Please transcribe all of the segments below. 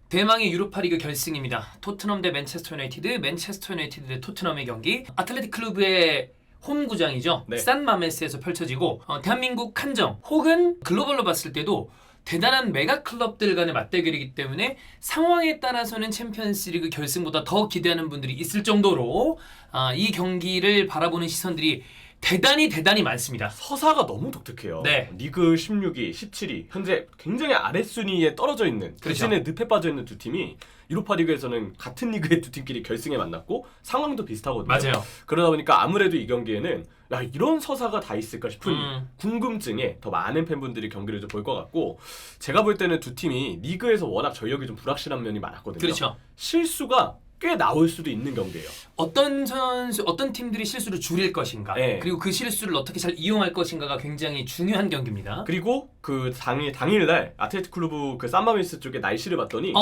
대망의 유로파리그 결승입니다. 토트넘 대 맨체스터 유나이티드, 맨체스터 유나이티드 대 토트넘의 경기. 아틀레틱 클루브의 홈구장이죠. 네. 산 마메스에서 펼쳐지고 대한민국 한정 혹은 글로벌로 봤을 때도 대단한 메가 클럽들 간의 맞대결이기 때문에 상황에 따라서는 챔피언스리그 결승보다 더 기대하는 분들이 있을 정도로 이 경기를 바라보는 시선들이 대단히 많습니다. 서사가 너무 독특해요. 네. 리그 16위, 17위 현재 굉장히 아랫순위에 떨어져 있는 그렇죠. 대신에 늪에 빠져 있는 두 팀이 유로파 리그에서는 같은 리그의 두 팀끼리 결승에 만났고 상황도 비슷하거든요. 맞아요. 그러다 보니까 아무래도 이 경기에는 야, 이런 서사가 다 있을까 싶은 궁금증에 더 많은 팬분들이 경기를 좀 볼 것 같고, 제가 볼 때는 두 팀이 리그에서 워낙 전력이 좀 불확실한 면이 많았거든요. 그렇죠. 실수가 꽤 나올 수도 있는 경기예요. 어떤 팀들이 실수를 줄일 것인가, 네. 그리고 그 실수를 어떻게 잘 이용할 것인가가 굉장히 중요한 경기입니다. 그리고 그 당일날 아틀레티코 클루브 그 산마메스 쪽에 날씨를 봤더니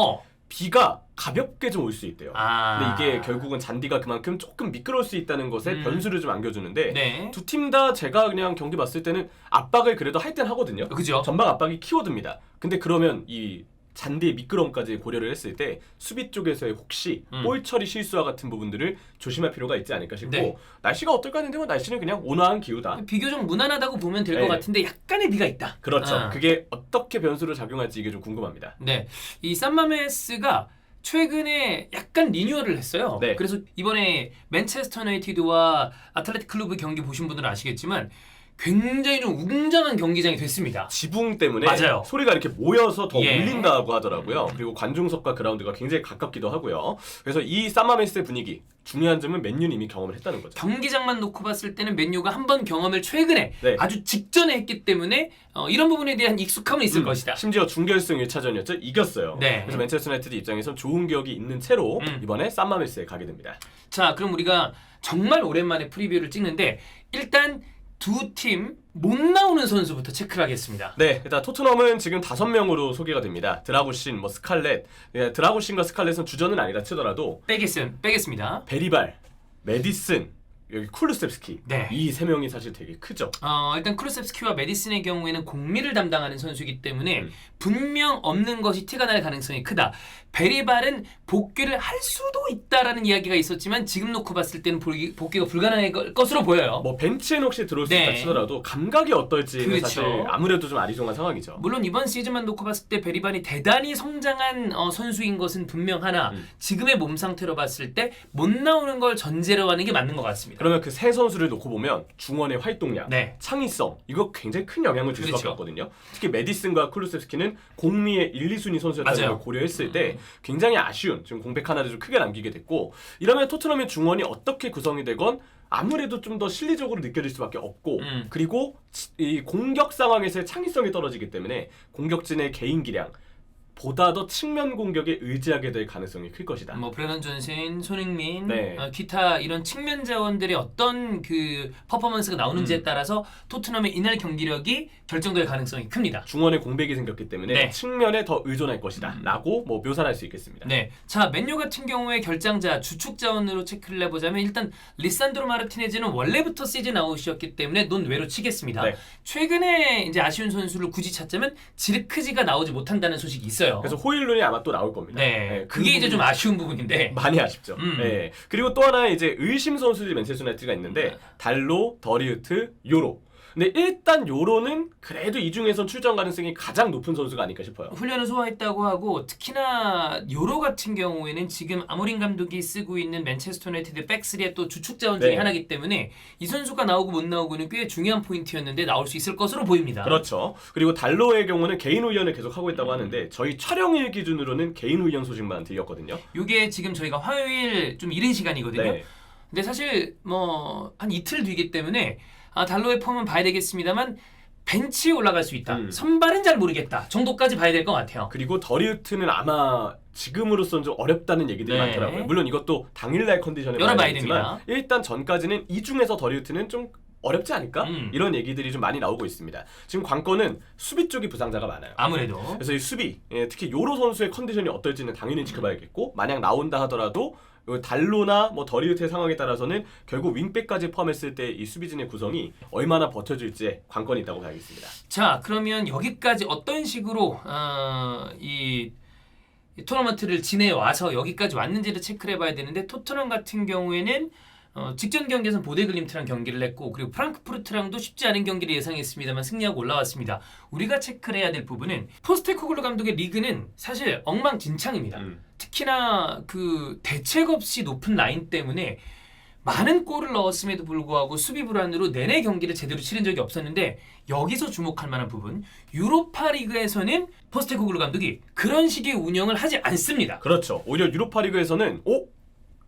비가 가볍게 좀 올 수 있대요. 근데 이게 결국은 잔디가 그만큼 조금 미끄러울 수 있다는 것에 변수를 좀 안겨주는데, 네. 두 팀 다 제가 그냥 경기 봤을 때는 압박을 그래도 할 땐 하거든요. 그죠? 전방 압박이 키워드입니다. 근데 그러면 이 잔디의 미끄럼까지 고려를 했을 때 수비 쪽에서의 혹시 볼 처리 실수와 같은 부분들을 조심할 필요가 있지 않을까 싶고, 네. 날씨가 어떨까 했는데 뭐 날씨는 그냥 온화한 기후다. 비교적 무난하다고 보면 될 것 네. 같은데 약간의 비가 있다. 그렇죠. 그게 어떻게 변수를 작용할지 이게 좀 궁금합니다. 네, 이 산마메스가 최근에 약간 리뉴얼을 했어요. 네. 그래서 이번에 맨체스터 유나이티드와 아틀레틱 클루브 경기 보신 분들은 아시겠지만 굉장히 좀 웅장한 경기장이 됐습니다. 지붕 때문에 맞아요. 소리가 이렇게 모여서 더 예. 울린다고 하더라고요. 그리고 관중석과 그라운드가 굉장히 가깝기도 하고요. 그래서 이 산마메스의 분위기, 중요한 점은 맨유는 이미 경험을 했다는 거죠. 경기장만 놓고 봤을 때는 맨유가 한 번 경험을 최근에 네. 아주 직전에 했기 때문에 이런 부분에 대한 익숙함은 있을 것이다. 심지어 준결승 1차전이었죠. 이겼어요. 네. 그래서 맨체스터 유나이티드 입장에선 좋은 기억이 있는 채로 이번에 산마메스에 가게 됩니다. 자, 그럼 우리가 정말 오랜만에 프리뷰를 찍는데 일단 두 팀 못 나오는 선수부터 체크를 하겠습니다. 네, 일단 토트넘은 지금 5명으로 소개가 됩니다. 드라고신, 스칼렛. 드라고신과 스칼렛은 주전은 아니다 치더라도 빼겠습니다. 베리발, 메디슨, 여기 쿨루셉스키, 네. 이 세 명이 사실 되게 크죠. 일단 크루셉스키와 메디슨의 경우에는 공미를 담당하는 선수이기 때문에 분명 없는 것이 티가 날 가능성이 크다. 베리발은 복귀를 할 수도 있다라는 이야기가 있었지만 지금 놓고 봤을 때는 복귀가 불가능할 것으로 보여요. 뭐 벤치에 혹시 들어올 수 네. 있다 치더라도 감각이 어떨지는 그렇죠. 사실 아무래도 좀 아리송한 상황이죠. 물론 이번 시즌만 놓고 봤을 때 베리발이 대단히 성장한 선수인 것은 분명하나 지금의 몸 상태로 봤을 때 못 나오는 걸 전제로 하는 게 맞는 것 같습니다. 그러면 그 세 선수를 놓고 보면 중원의 활동량, 네. 창의성, 이거 굉장히 큰 영향을 줄 수밖에 그렇죠. 없거든요. 특히 메디슨과 쿨루셉스키는 공미의 1, 2순위 선수였다는 맞아요. 걸 고려했을 때 굉장히 아쉬운 지금 공백 하나를 좀 크게 남기게 됐고, 이러면 토트넘의 중원이 어떻게 구성이 되건 아무래도 좀 더 실리적으로 느껴질 수밖에 없고, 그리고 이 공격 상황에서의 창의성이 떨어지기 때문에 공격진의 개인 기량 보다 더 측면 공격에 의지하게 될 가능성이 클 것이다. 뭐 브레넌 존슨, 손흥민, 네. 기타 이런 측면 자원들의 어떤 그 퍼포먼스가 나오는지에 따라서 토트넘의 이날 경기력이 결정될 가능성이 큽니다. 중원에 공백이 생겼기 때문에 네. 측면에 더 의존할 것이다 라고 뭐 묘사할 수 있겠습니다. 네, 자 맨유 같은 경우에 결장자 주축 자원으로 체크를 해보자면 일단 리산드로 마르티네즈는 원래부터 시즌 아웃이었기 때문에 논외로 치겠습니다. 네. 최근에 이제 아쉬운 선수를 굳이 찾자면 지르크지가 나오지 못한다는 소식이 있어요. 그래서 호일룬이 아마 또 나올 겁니다. 네, 그 그게 이제 부분이 좀 아쉬운 부분인데. 많이 아쉽죠. 네. 그리고 또 하나 이제 의심 선수들이 맨체스터 유나이티드가 있는데 달로, 더리우트, 요로. 근데 일단 요로는 그래도 이 중에선 출전 가능성이 가장 높은 선수가 아닐까 싶어요. 훈련을 소화했다고 하고 특히나 요로 같은 경우에는 지금 아모린 감독이 쓰고 있는 맨체스터 유나이티드 백스리의 또 주축 자원 중에 네. 하나이기 때문에 이 선수가 나오고 못 나오고는 꽤 중요한 포인트였는데 나올 수 있을 것으로 보입니다. 그렇죠. 그리고 달로의 경우는 개인 훈련을 계속 하고 있다고 하는데 저희 촬영일 기준으로는 개인 훈련 소식만 들렸거든요. 이게 지금 저희가 화요일 좀 이른 시간이거든요. 네. 근데 사실 뭐 한 이틀 뒤기 때문에 달로의 폼은 봐야 되겠습니다만 벤치에 올라갈 수 있다. 선발은 잘 모르겠다 정도까지 봐야 될 것 같아요. 그리고 더리우트는 아마 지금으로선 좀 어렵다는 얘기들이 네. 많더라고요. 물론 이것도 당일날 컨디션에 열어봐야 되겠지만 됩니다. 일단 전까지는 이 중에서 더리우트는 좀 어렵지 않을까? 이런 얘기들이 좀 많이 나오고 있습니다. 지금 관건은 수비 쪽이 부상자가 많아요. 아무래도 그래서 이 수비, 특히 요로 선수의 컨디션이 어떨지는 당연히 지켜봐야겠고, 만약 나온다 하더라도 달로나 뭐 더리우트의 상황에 따라서는 결국 윙백까지 포함했을 때 이 수비진의 구성이 얼마나 버텨줄지 관건이 있다고 봐야겠습니다. 자, 그러면 여기까지 어떤 식으로 이 토너먼트를 지내와서 여기까지 왔는지를 체크를 해봐야 되는데, 토트넘 같은 경우에는 직전 경기에서는 보데글림트랑 경기를 했고, 그리고 프랑크푸르트랑도 쉽지 않은 경기를 예상했습니다만 승리하고 올라왔습니다. 우리가 체크를 해야 될 부분은 포스테코글루 감독의 리그는 사실 엉망진창입니다. 특히나 그 대책 없이 높은 라인 때문에 많은 골을 넣었음에도 불구하고 수비 불안으로 내내 경기를 제대로 치른 적이 없었는데, 여기서 주목할 만한 부분, 유로파 리그에서는 포스테코글루 감독이 그런 식의 운영을 하지 않습니다. 그렇죠. 오히려 유로파 리그에서는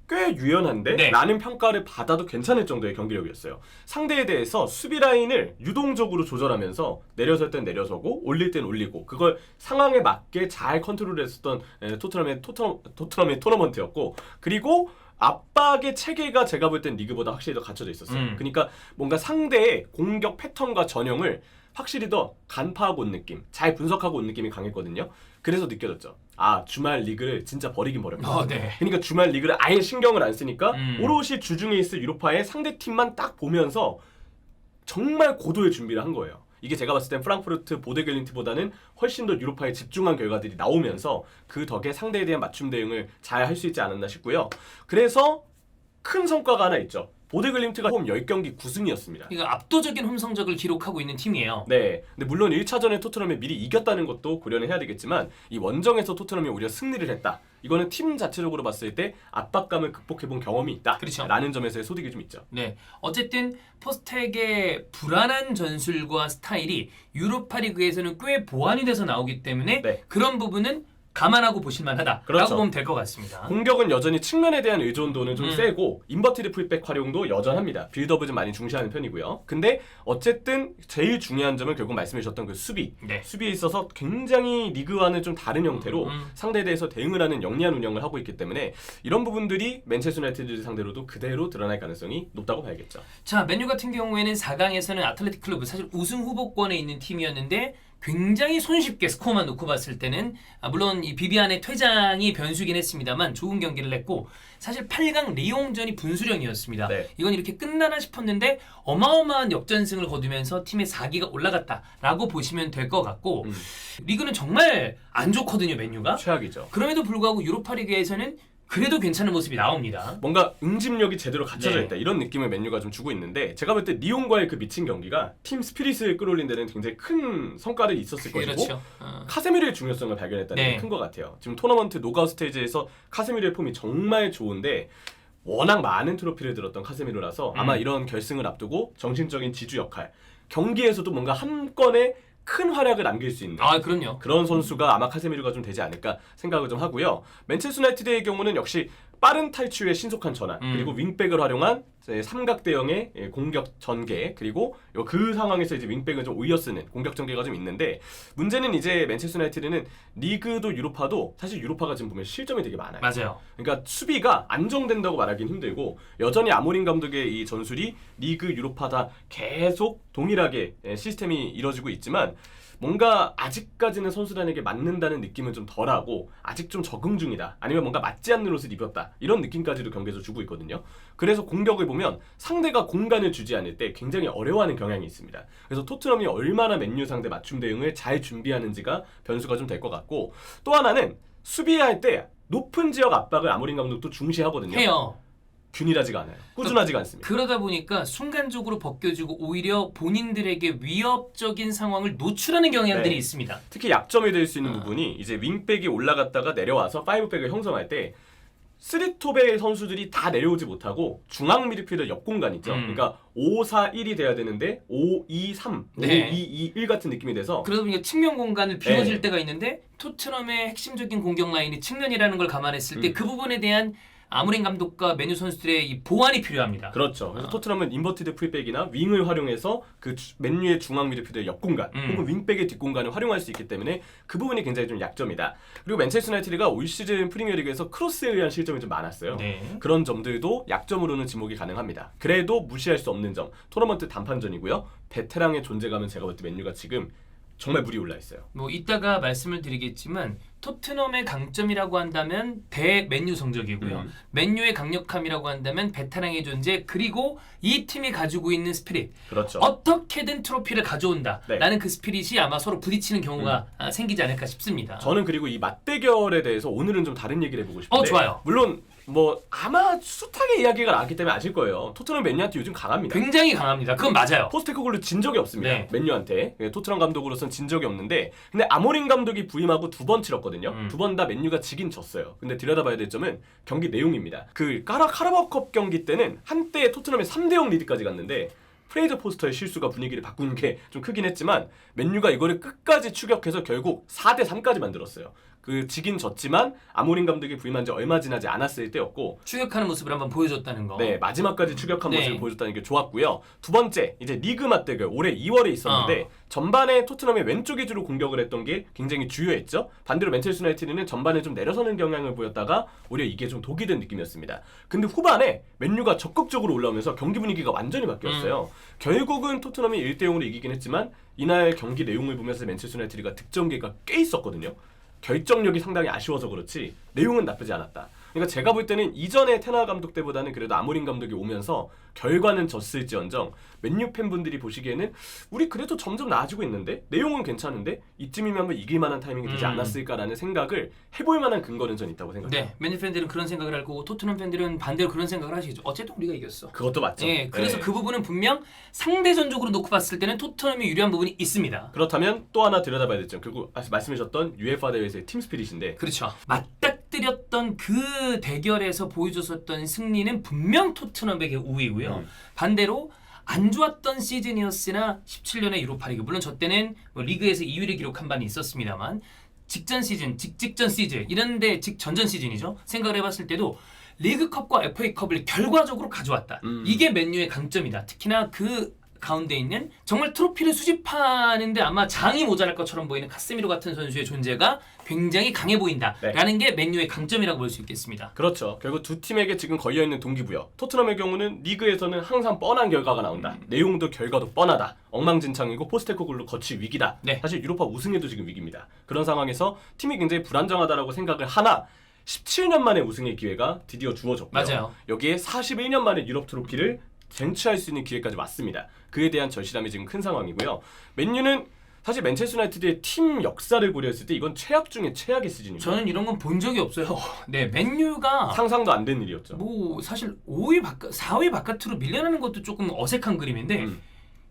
꽤 유연한데? 네. 라는 평가를 받아도 괜찮을 정도의 경기력이었어요. 상대에 대해서 수비 라인을 유동적으로 조절하면서 내려설 땐 내려서고 올릴 땐 올리고, 그걸 상황에 맞게 잘 컨트롤했었던 토트넘의 토너먼트였고, 그리고 압박의 체계가 제가 볼 땐 리그보다 확실히 더 갖춰져 있었어요. 그러니까 뭔가 상대의 공격 패턴과 전형을 확실히 더 간파하고 온 느낌, 잘 분석하고 온 느낌이 강했거든요. 그래서 느껴졌죠. 아, 주말 리그를 진짜 버리긴 버렸다. 네. 그러니까 주말 리그를 아예 신경을 안 쓰니까 오롯이 주중에 있을 유로파의 상대 팀만 딱 보면서 정말 고도의 준비를 한 거예요. 이게 제가 봤을 땐 프랑크푸르트 보데글림트보다는 훨씬 더 유로파에 집중한 결과들이 나오면서 그 덕에 상대에 대한 맞춤 대응을 잘 할 수 있지 않았나 싶고요. 그래서 큰 성과가 하나 있죠. 보데글림트가 홈 10경기 9승이었습니다. 그러니까 압도적인 홈 성적을 기록하고 있는 팀이에요. 네. 근데 물론 1차전에 토트넘이 미리 이겼다는 것도 고려는 해야 되겠지만, 이 원정에서 토트넘이 오히려 승리를 했다. 이거는 팀 자체적으로 봤을 때 압박감을 극복해본 경험이 있다. 그렇죠. 라는 점에서의 소득이 좀 있죠. 네, 어쨌든 포스텍의 불안한 전술과 스타일이 유로파 리그에서는 꽤 보완이 돼서 나오기 때문에 네. 그런 부분은 감안하고 보실만하다라고 그렇죠. 보면 될 것 같습니다. 공격은 여전히 측면에 대한 의존도는 좀 세고, 인버티드 풀백 활용도 여전합니다. 빌드업을 좀 많이 중시하는 편이고요. 근데 어쨌든 제일 중요한 점은 결국 말씀해 주셨던 그 수비. 네. 수비에 있어서 굉장히 리그와는 좀 다른 형태로 상대에 대해서 대응을 하는 영리한 운영을 하고 있기 때문에 이런 부분들이 맨체스터 유나이티드 상대로도 그대로 드러날 가능성이 높다고 봐야겠죠. 자, 맨유 같은 경우에는 4강에서는 아틀레틱 클럽, 사실 우승 후보권에 있는 팀이었는데 굉장히 손쉽게 스코어만 놓고 봤을 때는 물론 이 비비안의 퇴장이 변수긴 했습니다만 좋은 경기를 했고, 사실 8강 리옹전이 분수령이었습니다. 네. 이건 이렇게 끝나나 싶었는데 어마어마한 역전승을 거두면서 팀의 4기가 올라갔다라고 보시면 될 것 같고, 리그는 정말 안 좋거든요, 맨유가. 최악이죠. 그럼에도 불구하고 유로파 리그에서는 그래도 괜찮은 모습이 나옵니다. 뭔가 응집력이 제대로 갖춰져 네. 있다, 이런 느낌을 맨유가 좀 주고 있는데, 제가 볼 때 리옹과의 그 미친 경기가 팀 스피릿을 끌어올린 데는 굉장히 큰 성과를 있었을 것이고, 그렇죠. 카세미르의 중요성을 발견했다는 네. 게 큰 것 같아요. 지금 토너먼트 노가웃 스테이지에서 카세미르의 폼이 정말 좋은데, 워낙 많은 트로피를 들었던 카세미르라서 아마 이런 결승을 앞두고 정신적인 지주 역할, 경기에서도 뭔가 한 건의 큰 활약을 남길 수 있는 그럼요. 그런 선수가 아마 카세미르가 좀 되지 않을까 생각을 좀 하고요. 맨체스터 유나이티드의 경우는 역시 빠른 탈취의 신속한 전환, 그리고 윙백을 활용한 삼각대형의 공격 전개, 그리고 그 상황에서 이제 윙백을 좀 오이어 쓰는 공격 전개가 좀 있는데, 문제는 이제 맨체스터 유나이티드는 리그도 유로파도 사실 유로파가 지금 보면 실점이 되게 많아요. 맞아요. 그러니까 수비가 안정된다고 말하기는 힘들고, 여전히 아모린 감독의 이 전술이 리그 유로파 다 계속 동일하게 시스템이 이뤄지고 있지만, 뭔가 아직까지는 선수단에게 맞는다는 느낌은 좀 덜하고 아직 좀 적응 중이다, 아니면 뭔가 맞지 않는 옷을 입었다, 이런 느낌까지도 경기에서 주고 있거든요. 그래서 공격을 보면 상대가 공간을 주지 않을 때 굉장히 어려워하는 경향이 있습니다. 그래서 토트넘이 얼마나 맨유 상대 맞춤 대응을 잘 준비하는지가 변수가 좀 될 것 같고, 또 하나는 수비할 때 높은 지역 압박을 아모린 감독도 중시하거든요. 해요. 균일하지가 않아요. 꾸준하지가 않습니다. 그러다 보니까 순간적으로 벗겨지고 오히려 본인들에게 위협적인 상황을 노출하는 경향들이 네. 있습니다. 특히 약점이 될 수 있는 부분이 이제 윙백이 올라갔다가 내려와서 5백을 형성할 때 3톱의 선수들이 다 내려오지 못하고 중앙 미드필더 옆 공간 있죠. 그러니까 5-4-1이 돼야 되는데 5-2-3, 네. 5-2-2-1 같은 느낌이 돼서, 그러다 보니까 측면 공간을 비워질 네. 때가 있는데, 토트넘의 핵심적인 공격 라인이 측면이라는 걸 감안했을 때 그 부분에 대한 아모린 감독과 메뉴 선수들의 이 보완이 필요합니다. 그렇죠. 그래서 토트넘은 인버티드 풀백이나 윙을 활용해서 그 맨유의 중앙 미드필더의 옆 공간 혹은 윙백의 뒷 공간을 활용할 수 있기 때문에 그 부분이 굉장히 좀 약점이다. 그리고 맨체스터 유나이티드가 올 시즌 프리미어리그에서 크로스에 의한 실점이 좀 많았어요. 네. 그런 점들도 약점으로는 지목이 가능합니다. 그래도 무시할 수 없는 점, 토너먼트 단판전이고요. 베테랑의 존재감은 제가 볼 때 맨유가 지금 정말 물이 올라 있어요. 뭐 이따가 말씀을 드리겠지만 토트넘의 강점이라고 한다면 대 맨유 성적이고요. 맨유의 강력함이라고 한다면 베테랑의 존재 그리고 이 팀이 가지고 있는 스피릿. 그렇죠. 어떻게든 트로피를 가져온다라는 네. 그 스피릿이 아마 서로 부딪히는 경우가 생기지 않을까 싶습니다. 저는 그리고 이 맞대결에 대해서 오늘은 좀 다른 얘기를 해보고 싶은데 좋아요. 물론 뭐 아마 숱하게 이야기가 나왔기 때문에 아실 거예요. 토트넘 맨유한테 요즘 강합니다. 굉장히 강합니다. 그건 맞아요. 포스테코글루 진 적이 없습니다. 네. 맨유한테. 토트넘 감독으로서는 진 적이 없는데 근데 아모린 감독이 부임하고 2번 치렀거든요. 2번 다 맨유가 지긴 졌어요. 근데 들여다봐야 될 점은 경기 내용입니다. 그 카라바오컵 경기 때는 한때 토트넘이 3대0 리드까지 갔는데 프레이저 포스터의 실수가 분위기를 바꾸는 게 좀 크긴 했지만 맨유가 이거를 끝까지 추격해서 결국 4대3까지 만들었어요. 그 지긴 졌지만 아모린 감독이 부임한 지 얼마 지나지 않았을 때였고 추격하는 모습을 한번 보여줬다는 거. 네, 마지막까지 추격한 네. 모습을 보여줬다는 게 좋았고요. 두 번째, 이제 리그 맞대결 올해 2월에 있었는데 전반에 토트넘이 왼쪽 위주로 공격을 했던 게 굉장히 주요했죠. 반대로 맨체스터 유나이티드는 전반에 좀 내려서는 경향을 보였다가 오히려 이게 좀 독이 된 느낌이었습니다. 근데 후반에 맨유가 적극적으로 올라오면서 경기 분위기가 완전히 바뀌었어요. 결국은 토트넘이 1대0으로 이기긴 했지만 이날 경기 내용을 보면서 맨체스터 유나이티드가 득점기가 꽤 있었거든요. 결정력이 상당히 아쉬워서 그렇지 내용은 나쁘지 않았다. 그러니까 제가 볼 때는 이전에 테나 감독 때보다는 그래도 아모린 감독이 오면서 결과는 졌을지언정 맨유 팬분들이 보시기에는 우리 그래도 점점 나아지고 있는데 내용은 괜찮은데 이쯤이면 한번 이길 만한 타이밍이 되지 않았을까라는 생각을 해볼 만한 근거는 전 있다고 생각해요. 네, 맨유 팬들은 그런 생각을 할 거고 토트넘 팬들은 반대로 그런 생각을 하시죠. 어쨌든 우리가 이겼어. 그것도 맞죠. 예, 그래서 네. 그 부분은 분명 상대전적으로 놓고 봤을 때는 토트넘이 유리한 부분이 있습니다. 그렇다면 또 하나 들여다봐야 될 점, 결국 말씀하셨던 UEFA 대회에서의 팀 스피릿인데 그렇죠. 맞닥뜨렸던 그 대결에서 보여줬었던 승리는 분명 토트넘에게 우위고요. 반대로 안 좋았던 시즌이었으나 17년의 유로파리그 물론 저 때는 뭐 리그에서 2위를 기록한 바는 있었습니다만 직전 시즌, 직전 시즌 이런데 전전 시즌이죠. 생각을 해봤을 때도 리그컵과 FA컵을 결과적으로 가져왔다. 이게 맨유의 강점이다. 특히나 그 가운데 있는 정말 트로피를 수집하는데 아마 장이 모자랄 것처럼 보이는 카세미로 같은 선수의 존재가 굉장히 강해 보인다라는 게 맨유의 강점이라고 볼 수 있겠습니다. 그렇죠. 결국 두 팀에게 지금 걸려있는 동기부여. 토트넘의 경우는 리그에서는 항상 뻔한 결과가 나온다. 내용도 결과도 뻔하다. 엉망진창이고 포스테코글루 거치 위기다. 네. 사실 유로파 우승에도 지금 위기입니다. 그런 상황에서 팀이 굉장히 불안정하다라고 생각을 하나 17년 만에 우승의 기회가 드디어 주어졌고요. 맞아요. 여기에 41년 만에 유럽 트로피를 쟁취할 수 있는 기회까지 왔습니다. 그에 대한 절실함이 지금 큰 상황이고요. 맨유는 사실 맨체스터 유나이티드의 팀 역사를 고려했을 때 이건 최악 중에 최악의 시즌입니다. 저는 이런 건 본 적이 없어요. 네, 맨유가 상상도 안 된 일이었죠. 뭐 사실 5위 4위 바깥으로 밀려나는 것도 조금 어색한 그림인데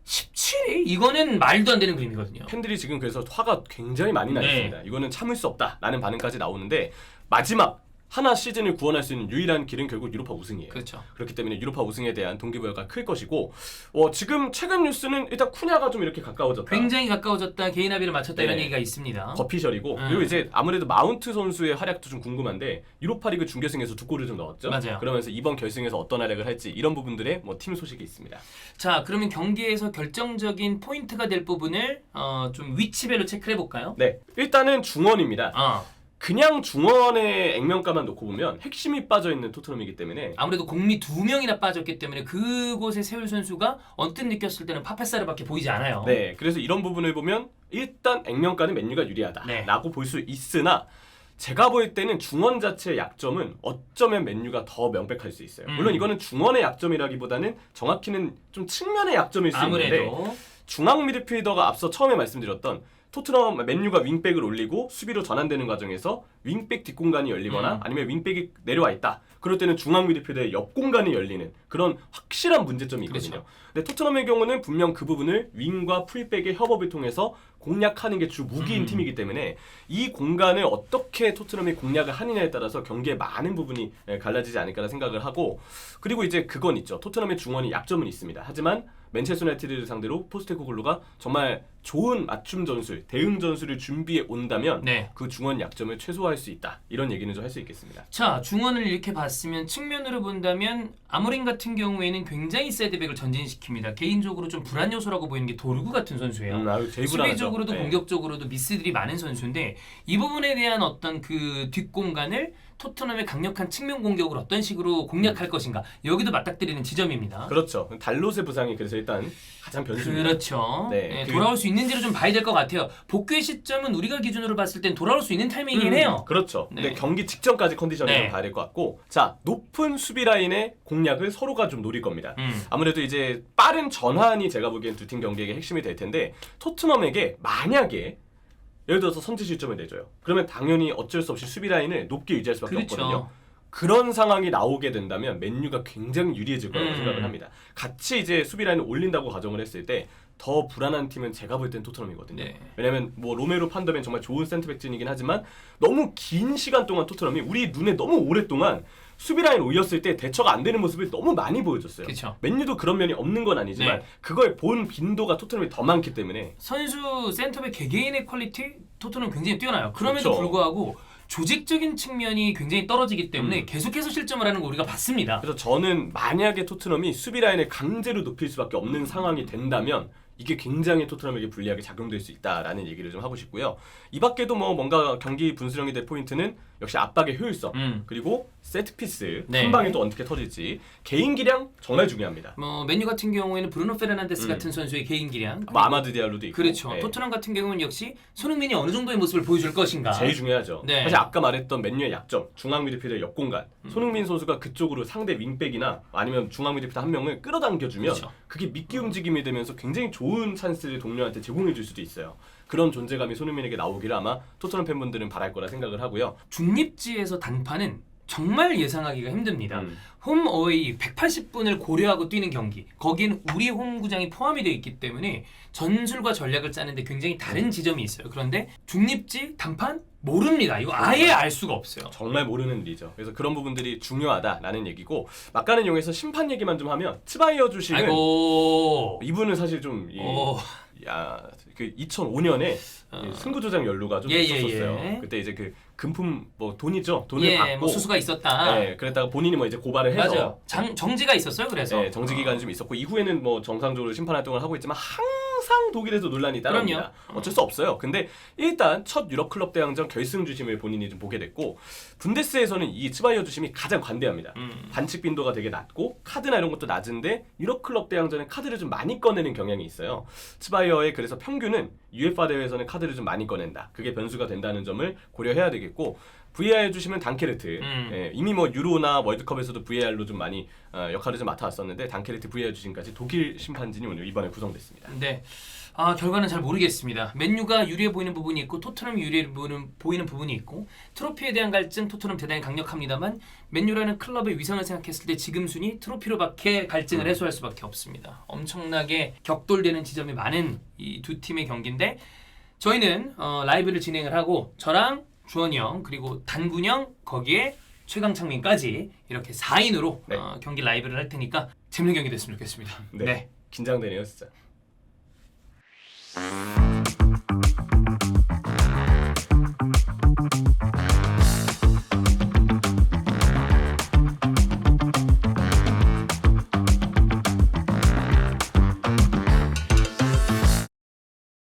17위? 이거는 말도 안 되는 그림이거든요. 팬들이 지금 그래서 화가 굉장히 많이 나 네. 있습니다. 이거는 참을 수 없다라는 반응까지 나오는데 마지막 하나 시즌을 구원할 수 있는 유일한 길은 결국 유로파 우승이에요. 그렇죠. 그렇기 때문에 유로파 우승에 대한 동기부여가 클 것이고 지금 최근 뉴스는 일단 쿠냐가 좀 이렇게 가까워졌다. 굉장히 가까워졌다. 개인 합의를 맞췄다 네. 이런 얘기가 있습니다. 거피셜이고 그리고 이제 아무래도 마운트 선수의 활약도 좀 궁금한데 유로파리그 준결승에서 2골을 좀 넣었죠. 맞아요. 그러면서 이번 결승에서 어떤 활약을 할지 이런 부분들의 팀 소식이 있습니다. 자, 그러면 경기에서 결정적인 포인트가 될 부분을 좀 위치별로 체크해 볼까요? 네, 일단은 중원입니다. 그냥 중원의 액면가만 놓고 보면 핵심이 빠져있는 토트넘이기 때문에 아무래도 공미 2명이나 빠졌기 때문에 그곳에 세울 선수가 언뜻 느꼈을 때는 파페사르밖에 보이지 않아요. 네, 그래서 이런 부분을 보면 일단 액면가는 맨유가 유리하다라고 볼 수 있으나 제가 볼 때는 중원 자체의 약점은 어쩌면 맨유가 더 명백할 수 있어요. 물론 이거는 중원의 약점이라기보다는 정확히는 좀 측면의 약점일 수 있는데 아무래도 중앙 미드필더가 앞서 처음에 말씀드렸던 토트넘 맨유가 윙백을 올리고 수비로 전환되는 과정에서 윙백 뒷공간이 열리거나 아니면 윙백이 내려와 있다. 그럴 때는 중앙 미드필더의 옆 공간이 열리는 그런 확실한 문제점이 있거든요. 그렇죠. 근데 토트넘의 경우는 분명 그 부분을 윙과 풀백의 협업을 통해서 공략하는 게 주 무기인 팀이기 때문에 이 공간을 어떻게 토트넘이 공략을 하느냐에 따라서 경기의 많은 부분이 갈라지지 않을까라는 생각을 하고 그리고 이제 그건 있죠. 토트넘의 중원이 약점은 있습니다. 하지만 맨체스터 유나이티드를 상대로 포스테코글루가 정말 좋은 맞춤 전술, 대응 전술을 준비해 온다면 네. 그 중원 약점을 최소화할 수 있다. 이런 얘기는 좀 할 수 있겠습니다. 자, 중원을 이렇게 봤으면 측면으로 본다면 아모린 같은 경우에는 굉장히 새드백을 전진시킵니다. 개인적으로 좀 불안 요소라고 보이는 게 도르구 같은 선수예요. 제일 불안하죠. 수비적으로도 네. 공격적으로도 미스들이 많은 선수인데 이 부분에 대한 어떤 그 뒷공간을 토트넘의 강력한 측면 공격을 어떤 식으로 공략할 것인가 여기도 맞닥뜨리는 지점입니다. 그렇죠. 달롯의 부상이 그래서 일단 가장 변수입니다. 그렇죠. 네, 돌아올 수 있는지를 좀 봐야 될 것 같아요. 복귀의 시점은 우리가 기준으로 봤을 땐 돌아올 수 있는 타이밍이긴 해요. 그렇죠. 네. 근데 경기 직전까지 컨디션을 네. 좀 봐야 될 것 같고, 자, 높은 수비 라인의 공략을 서로가 좀 노릴 겁니다. 아무래도 이제 빠른 전환이 제가 보기엔 두 팀 경기의 핵심이 될 텐데, 토트넘에게 만약에 예를 들어서 선제 실점을 내줘요. 그러면 당연히 어쩔 수 없이 수비 라인을 높게 유지할 수밖에 그렇죠. 없거든요. 그런 상황이 나오게 된다면 맨유가 굉장히 유리해질 거라고 생각을 합니다. 같이 이제 수비 라인을 올린다고 가정을 했을 때 더 불안한 팀은 제가 볼 땐 토트넘이거든요. 네. 왜냐면 뭐 로메로 판더벤 정말 좋은 센터백진이긴 하지만 너무 긴 시간 동안 토트넘이 우리 눈에 너무 오랫동안 수비 라인 올렸을 때 대처가 안 되는 모습을 너무 많이 보여줬어요. 그쵸. 맨유도 그런 면이 없는 건 아니지만 네. 그걸 본 빈도가 토트넘이 더 많기 때문에 선수 센터백 개개인의 퀄리티 토트넘 굉장히 뛰어나요. 그럼에도 그렇죠. 불구하고 조직적인 측면이 굉장히 떨어지기 때문에 계속해서 실점을 하는 거 우리가 봤습니다. 그래서 저는 만약에 토트넘이 수비 라인을 강제로 높일 수밖에 없는 상황이 된다면 이게 굉장히 토트넘에게 불리하게 작용될 수 있다라는 얘기를 좀 하고 싶고요. 이 밖에도 뭐 뭔가 경기 분수령이 될 포인트는 역시 압박의 효율성 그리고 세트피스 네. 한 방에 또 어떻게 터질지 개인 기량 정말 중요합니다. 뭐 맨유 같은 경우에는 브루노 페르난데스 같은 선수의 개인 기량 뭐 아마드 디알로도 있고 그렇죠. 네. 토트넘 같은 경우는 역시 손흥민이 어느 정도의 모습을 보여줄 것인가 제일 중요하죠. 네. 사실 아까 말했던 맨유의 약점 중앙 미드필더의 역공간 손흥민 선수가 그쪽으로 상대 윙백이나 아니면 중앙 미드필더 한 명을 끌어당겨주면 그렇죠. 그게 미끼 움직임이 되면서 굉장히 좋은 찬스를 동료한테 제공해 줄 수도 있어요. 그런 존재감이 손흥민에게 나오기를 아마 토트넘 팬분들은 바랄 거라 생각을 하고요. 중립지에서 단판은 정말 예상하기가 힘듭니다. 홈 어웨이 180분을 고려하고 뛰는 경기 거기는 우리 홈구장이 포함이 되어 있기 때문에 전술과 전략을 짜는데 굉장히 다른 지점이 있어요. 그런데 중립지 단판 모릅니다. 이거 아예 알 수가 없어요. 정말 모르는 일이죠. 그래서 그런 부분들이 중요하다라는 얘기고 막간을 이용해서 심판 얘기만 좀 하면 츠바이어 주식은 아이고 이분은 사실 좀 그 2005년에 승부조작 연루가 좀 예, 있었어요. 예. 그때 이제 그 금품 뭐 돈이죠. 돈을 예, 받고 뭐 수수가 있었다. 네, 그랬다가 본인이 뭐 이제 고발을 해서 맞아요. 정지가 있었어요. 그래서 네, 정지 기간이 좀 있었고 이후에는 뭐 정상적으로 심판 활동을 하고 있지만 항상 독일에서 논란이 따릅니다. 어쩔 수 없어요. 근데 일단 첫 유럽 클럽 대항전 결승 주심을 본인이 좀 보게 됐고 분데스에서는 이 츠바이어 주심이 가장 관대합니다. 반칙 빈도가 되게 낮고 카드나 이런 것도 낮은데 유럽 클럽 대항전에 카드를 좀 많이 꺼내는 경향이 있어요. 츠바이어의 그래서 평균은 UEFA 대회에서는 카드를 좀 많이 꺼낸다. 그게 변수가 된다는 점을 고려해야 되겠고 VAR 해주시면 단케르트 예, 이미 뭐 유로나 월드컵에서도 VAR로 좀 많이 역할을 좀 맡아왔었는데 단케르트 VAR 주심까지 독일 심판진이 오늘 이번에 구성됐습니다. 네. 결과는 잘 모르겠습니다. 맨유가 유리해 보이는 부분이 있고 토트넘이 유리해 보이는 부분이 있고 트로피에 대한 갈증 토트넘 대단히 강력합니다만 맨유라는 클럽의 위상을 생각했을 때 지금 순위 트로피로밖에 갈증을 해소할 수밖에 없습니다. 엄청나게 격돌되는 지점이 많은 이 두 팀의 경기인데 저희는 라이브를 진행을 하고 저랑 주원이 형 그리고 단군 형 거기에 최강창민까지 이렇게 4인으로 네. 경기 라이브를 할 테니까 재밌는 경기 됐으면 좋겠습니다. 네. 긴장되네요 진짜.